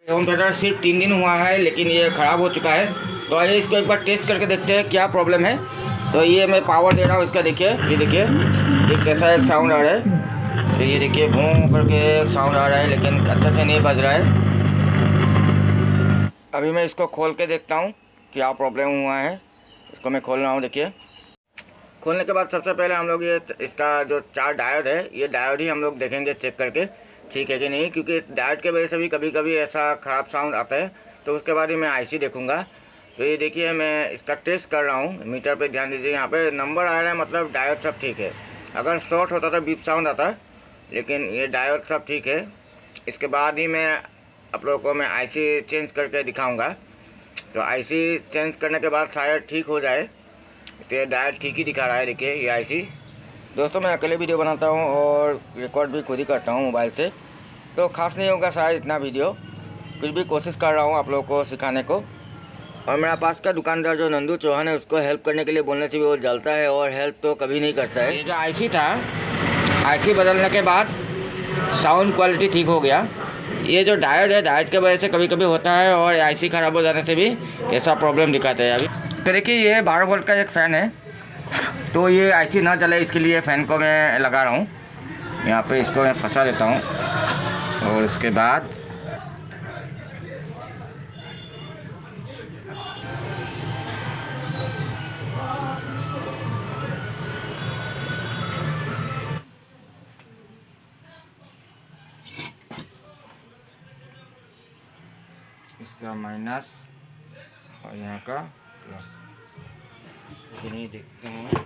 Home theatre सिर्फ 3 दिन हुआ है लेकिन ये ख़राब हो चुका है। तो आइए इसको एक बार टेस्ट करके देखते हैं क्या प्रॉब्लम है। तो ये मैं पावर दे रहा हूँ इसका, देखिए ये देखिए ये कैसा एक साउंड आ रहा है। तो ये देखिए भूं करके एक साउंड आ रहा है लेकिन अच्छा से नहीं बज रहा है। अभी मैं इसको खोल के देखता हूँ क्या प्रॉब्लम हुआ है। इसको मैं खोल रहा हूँ। देखिए खोलने के बाद सबसे पहले हम लोग ये इसका जो 4 डायोड है, ये डायोड ही हम लोग देखेंगे चेक करके ठीक है कि नहीं, क्योंकि डायोड के वजह से भी कभी कभी ऐसा ख़राब साउंड आता है। तो उसके बाद ही मैं आईसी देखूंगा। तो ये देखिए मैं इसका टेस्ट कर रहा हूँ। मीटर पे ध्यान दीजिए, यहाँ पे नंबर आ रहा है, मतलब डायोड सब ठीक है। अगर शॉर्ट होता तो बीप साउंड आता, लेकिन ये डायोड सब ठीक है। इसके बाद ही मैं आप लोगों को मैं आईसी चेंज करके दिखाऊँगा। तो आईसी चेंज करने के बाद शायद ठीक हो जाए। तो ये डायोड ठीक ही दिखा रहा है। देखिए ये आईसी। दोस्तों मैं अकेले वीडियो बनाता हूँ और रिकॉर्ड भी खुद ही करता हूँ मोबाइल से, तो खास नहीं होगा शायद इतना वीडियो, फिर भी कोशिश कर रहा हूँ आप लोगों को सिखाने को। और मेरा पास का दुकानदार जो नंदू चौहान है, उसको हेल्प करने के लिए बोलने से भी वो जलता है और हेल्प तो कभी नहीं करता है। ये जो आईसी था, आईसी बदलने के बाद साउंड क्वालिटी ठीक हो गया। ये जो डायोड है, डायोड के वजह से कभी कभी होता है और आईसी ख़राब हो जाने से भी ऐसा प्रॉब्लम दिखाता है। अभी तो देखिए ये 12 वोल्ट का एक फ़ैन है, तो ये आईसी ना चले इसके लिए फ़ैन को मैं लगा रहा हूँ। यहाँ पे इसको मैं फंसा देता हूँ और उसके बाद इसका माइनस और यहाँ का प्लस, नहीं देखते हैं।